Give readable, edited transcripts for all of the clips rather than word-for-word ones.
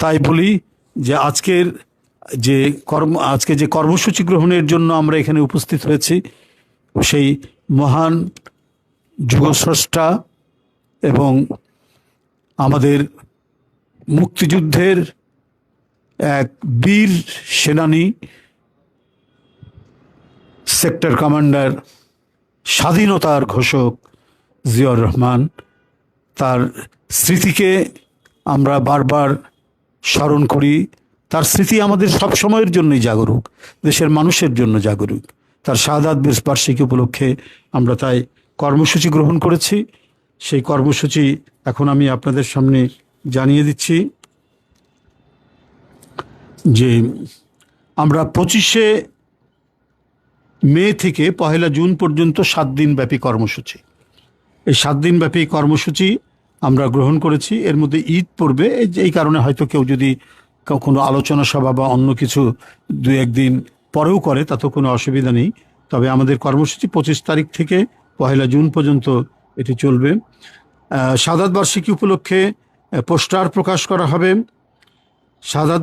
তাই বলি যে আজকে যে কর্মসূচি গ্রহণের জন্য আমরা এখানে উপস্থিত হয়েছি, সেই মহান যুগস্রষ্টা এবং আমাদের মুক্তিযুদ্ধের এক বীর সেনানী, সেক্টর কমান্ডার, স্বাধীনতার ঘোষক জিয়াউর রহমান, তার স্মৃতিকে আমরা বারবার স্মরণ করি। তার স্মৃতি আমাদের সব সময়ের জন্যই জাগরুক, দেশের মানুষের জন্য জাগরুক। তার শাহাদাত বার্ষিকী উপলক্ষে আমরা তাই কর্মসূচি গ্রহণ করেছি। সেই কর্মসূচি এখন আমি আপনাদের সামনে জানিয়ে দিচ্ছি যে আমরা 25শে মে থেকে 1 জুন পর্যন্ত 7 দিন ব্যাপী কর্মসূচি, এই 7 দিন ব্যাপী কর্মসূচি আমরা গ্রহণ করেছি। এর মধ্যে ঈদ পড়বে, এই কারণে হয়তো কেউ যদি কোনো আলোচনা সভা বা অন্য কিছু 2-1 দিন পরেও করে তাতেও কোনো অসুবিধা নেই। তবে আমাদের কর্মসূচি 25 তারিখ থেকে 1 জুন পর্যন্ত এটি চলবে। শাহাদাত বার্ষিকী উপলক্ষে পোস্টার প্রকাশ করা হবে। শাহাদাত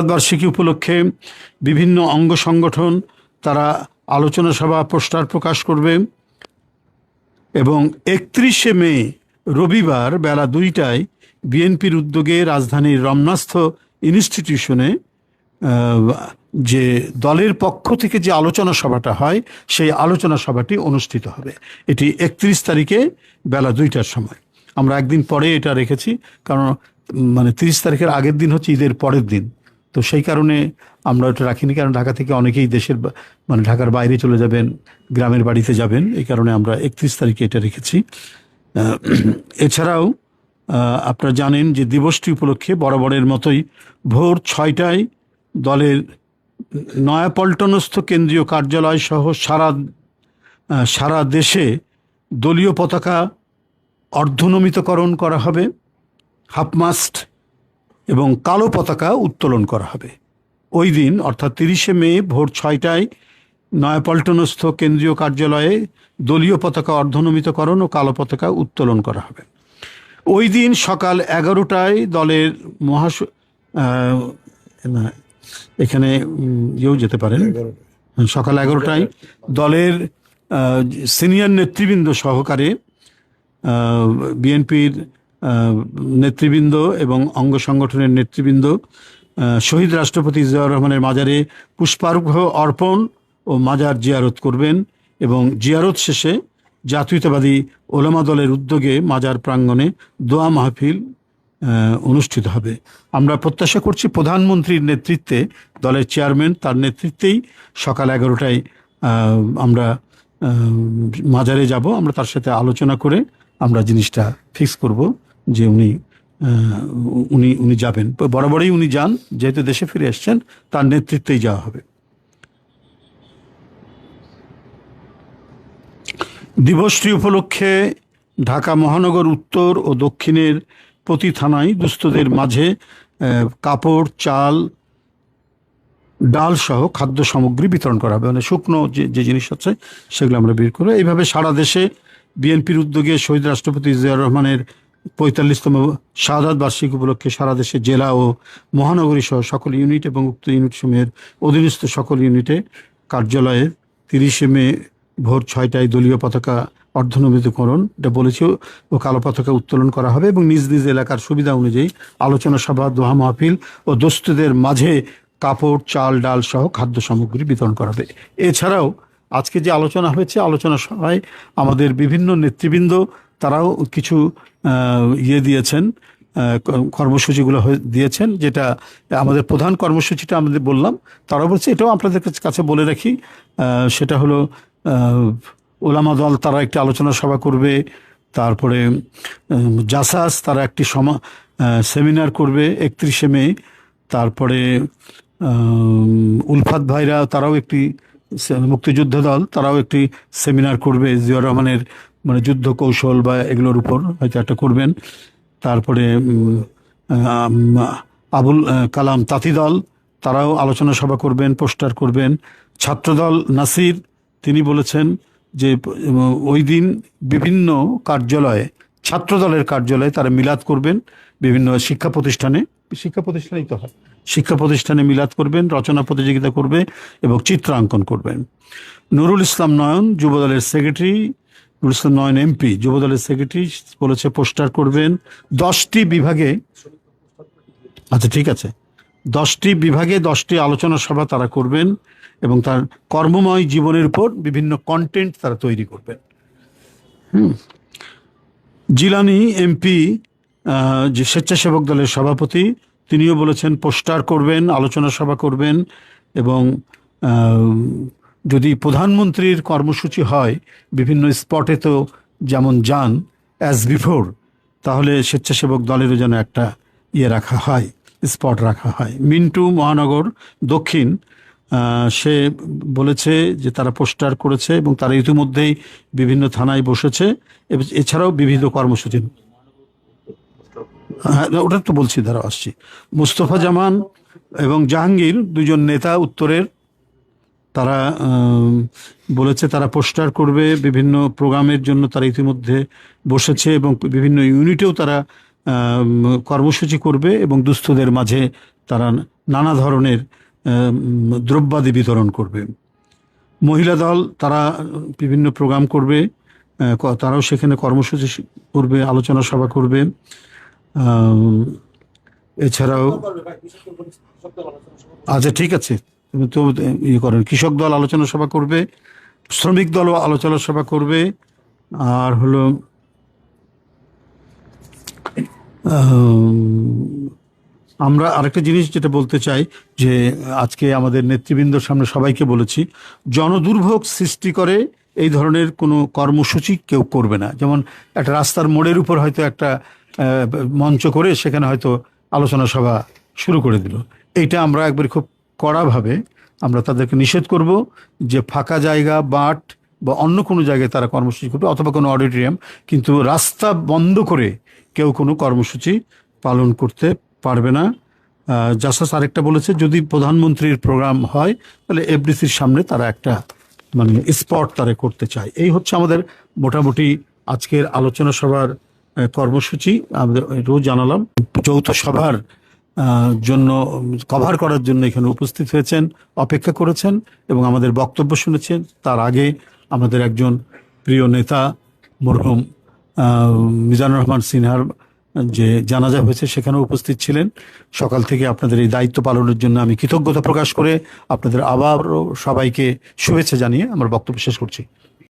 বার্ষিকী উপলক্ষে বিভিন্ন অঙ্গ সংগঠন তারা আলোচনা সভা, পোস্টার প্রকাশ করবে। এবং 31শে মে রবিবার বেলা 2টায় বিএনপির উদ্যোগে রাজধানীর রমনাস্থ ইনস্টিটিউশনে যে দলের পক্ষ থেকে যে আলোচনা সভাটা হয়, সেই আলোচনা সভাটি অনুষ্ঠিত হবে। এটি 31 তারিখে বেলা 2টার সময়। আমরা একদিন পরে এটা রেখেছি, কারণ 30 তারিখের আগের দিন হচ্ছে ঈদের পরের দিন, তো সেই কারণে আমরা ওটা রাখিনি। কারণ ঢাকা থেকে অনেকেই ঢাকার বাইরে চলে যাবেন, গ্রামের বাড়িতে যাবেন, এই কারণে আমরা 31 তারিখে এটা রেখেছি। এছাড়াও আপনারা জানেন যে দিবসটি উপলক্ষে বরাবরের মতোই ভোর 6টায় দলের নয়াপল্টনস্থ কেন্দ্রীয় কার্যালয় সহ সারা দেশে দলীয় পতাকা অর্ধনমিতকরণ করা হবে, হাফমাস্ট এবং কালো পতাকা উত্তোলন করা হবে। ওই দিন অর্থাৎ 30শে মে ভোর 6টায় নয়াপল্টনস্থ কেন্দ্রীয় কার্যালয়ে দলীয় পতাকা অর্ধনমিতকরণ ও কালো পতাকা উত্তোলন করা হবে। ওই দিন সকাল 11টায় দলের এখানে যেতে পারেন, সকাল 11টায় দলের সিনিয়র নেতৃবৃন্দ সহকারে বিএনপির নেতৃবৃন্দ এবং অঙ্গ সংগঠনের নেতৃবৃন্দ শহীদ রাষ্ট্রপতি জিয়াউর রহমানের মাজারে পুষ্পার্ঘ্য অর্পণ ও মাজার জিয়ারত করবেন। এবং জিয়ারত শেষে জাতীয়তাবাদী ওলামা দলের উদ্যোগে মাজার প্রাঙ্গণে দোয়া মাহফিল অনুষ্ঠিত হবে। আমরা প্রত্যাশা করছি প্রধানমন্ত্রীর নেতৃত্বে, দলের চেয়ারম্যান তার নেতৃত্বেই সকাল 11টায় আমরা মাজারে যাব। আমরা তার সাথে আলোচনা করে আমরা জিনিসটা ফিক্স করব যে উনি যাবেন। বরাবরই উনি যান, যেহেতু দেশে ফিরে আসছেন, তার নেতৃত্বেই যাওয়া হবে। দিবসটি উপলক্ষে ঢাকা মহানগর উত্তর ও দক্ষিণের প্রতি থানায় দুস্থদের মাঝে কাপড়, চাল, ডাল সহ খাদ্য সামগ্রী বিতরণ করা হবে। শুকনো যে জিনিস আছে সেগুলো আমরা বের করে এইভাবে সারা দেশে বিএনপির উদ্যোগে শহীদ রাষ্ট্রপতি জিয়াউর রহমানের 45তম শাহাদাত বার্ষিকী উপলক্ষে সারা দেশে জেলা ও মহানগরী সহ সকল ইউনিট এবং উক্ত ইউনিট সমূহের অধীনস্থ সকল ইউনিটে কার্যালয়ে 30শে মে ভোর 6টায় দলীয় পতাকা অর্ধনমিতকরণ, এটা বলেছি, ও কালো পতাকা উত্তোলন করা হবে। এবং নিজ নিজ এলাকার সুবিধা অনুযায়ী আলোচনা সভা, দোয়া মাহফিল ও দোস্তদের মাঝে কাপড়, চাল, ডাল সহ খাদ্য সামগ্রী বিতরণ করা হবে। এছাড়াও আজকে যে আলোচনা হয়েছে, আলোচনা সভায় আমাদের বিভিন্ন নেতৃবৃন্দ তারাও কিছু দিয়েছেন, কর্মসূচিগুলো দিয়েছেন। যেটা আমাদের প্রধান কর্মসূচিটা আমাদের বললাম, তারাও বলছে, এটাও আপনাদের কাছে বলে রাখি, সেটা হলো ওলামা দল তারা একটি আলোচনা সভা করবে, তারপরে জাসাস তারা একটি সেমিনার করবে 31শে মে, তারপরে উলফাত ভাইরা তারাও একটি, মুক্তিযুদ্ধ দল তারাও একটি সেমিনার করবে জিয়াউর রহমানের যুদ্ধ কৌশল বা এগুলোর উপর হয়তো একটা করবেন। তারপরে আবুল কালাম তাঁতি দল তারাও আলোচনা সভা করবেন, পোস্টার করবেন। ছাত্রদল নাসির তিনি বলেছেন যে ওই দিন বিভিন্ন কার্যালয়ে ছাত্রদলের কার্যালয়ে তারা মিলাদ করবেন, বিভিন্ন শিক্ষা প্রতিষ্ঠানেই তো হয়, শিক্ষা প্রতিষ্ঠানে মিলাদ করবেন, রচনা প্রতিযোগিতা করবে এবং চিত্রাঙ্কন করবেন। নুরুল ইসলাম নয়ন যুবদলের সেক্রেটারি, নুরুল ইসলাম নয়ন এমপি যুবদলের সেক্রেটারি বলেছে পোস্টার করবেন 10টি বিভাগে। আচ্ছা ঠিক আছে, 10টি বিভাগে 10টি আলোচনা সভা তারা করবেন এবং তার কর্মময় জীবনের উপর বিভিন্ন কন্টেন্ট তারা তৈরি করবেন। জিলানি এমপি যে স্বেচ্ছাসেবক দলের সভাপতি, তিনিও বলেছেন পোস্টার করবেন, আলোচনা সভা করবেন এবং যদি প্রধানমন্ত্রীর কর্মসূচি হয় বিভিন্ন স্পটে তো যেমন যান অ্যাজ বিফোর, তাহলে স্বেচ্ছাসেবক দলেরও যেন একটা রাখা হয়, স্পট রাখা হয়। মিন্টু মহানগর দক্ষিণ সে বলেছে যে তারা পোস্টার করেছে এবং তারা ইতিমধ্যেই বিভিন্ন থানায় বসেছে, এছাড়াও বিবিধ কর্মসূচি। হ্যাঁ ওটা তো বলছি, দ্বারা আসছি। মুস্তফা জামান এবং জাহাঙ্গীর দুজন নেতা উত্তরের, তারা বলেছে তারা পোস্টার করবে, বিভিন্ন প্রোগ্রামের জন্য তারা ইতিমধ্যে বসেছে এবং বিভিন্ন ইউনিটেও তারা কর্মসূচি করবে এবং দুস্থদের মাঝে তারা নানা ধরনের দ্রব্যাদি বিতরণ করবে। মহিলা দল তারা বিভিন্ন প্রোগ্রাম করবে, তারাও সেখানে কর্মসূচি করবে, আলোচনা সভা করবে। এছাড়াও আচ্ছা ঠিক আছে, তুমি তো ইয়ে করেন, কৃষক দল আলোচনা সভা করবে, শ্রমিক দলও আলোচনা সভা করবে। আর হলো আমরা আরেকটা জিনিস যেটা বলতে চাই যে আজকে আমাদের নেতৃবৃন্দর সামনে সবাইকে বলেছি, জনদুর্ভোগ সৃষ্টি করে এই ধরনের কোনো কর্মসূচি কেউ করবে না। যেমন একটা রাস্তার মোড়ের উপর হয়তো একটা মঞ্চ করে সেখানে হয়তো আলোচনা সভা শুরু করে দিল, এইটা আমরা একবার খুব কড়াভাবে আমরা তাদেরকে নিষেধ করব যে ফাঁকা জায়গা, বাট বা অন্য কোনো জায়গায় তারা কর্মসূচি করবে অথবা কোনো অডিটোরিয়াম, কিন্তু রাস্তা বন্ধ করে কেউ কোনো কর্মসূচি পালন করতে পারবে না। জাসাস আরেকটা বলেছে যদি প্রধানমন্ত্রীর প্রোগ্রাম হয় তাহলে এফডিসির সামনে তারা একটা মানে স্পট তারা করতে চায়। এই হচ্ছে আমাদের মোটামুটি আজকের আলোচনা সভার কর্মসূচি। আমাদের রোজ জানালাম যৌথ সভার জন্য কভার করার জন্য এখানে উপস্থিত হয়েছেন, অপেক্ষা করেছেন এবং আমাদের বক্তব্য শুনেছেন। তার আগে আমাদের একজন প্রিয় নেতা মরহুম মিজানুর রহমান সিনহার যে জানাজা হয়েছে সেখানেও উপস্থিত ছিলেন। সকাল থেকে আপনাদের এই দায়িত্ব পালনের জন্য আমি কৃতজ্ঞতা প্রকাশ করে আপনাদের আবারও সবাইকে শুভেচ্ছা জানিয়ে আমার বক্তব্য শেষ করছি।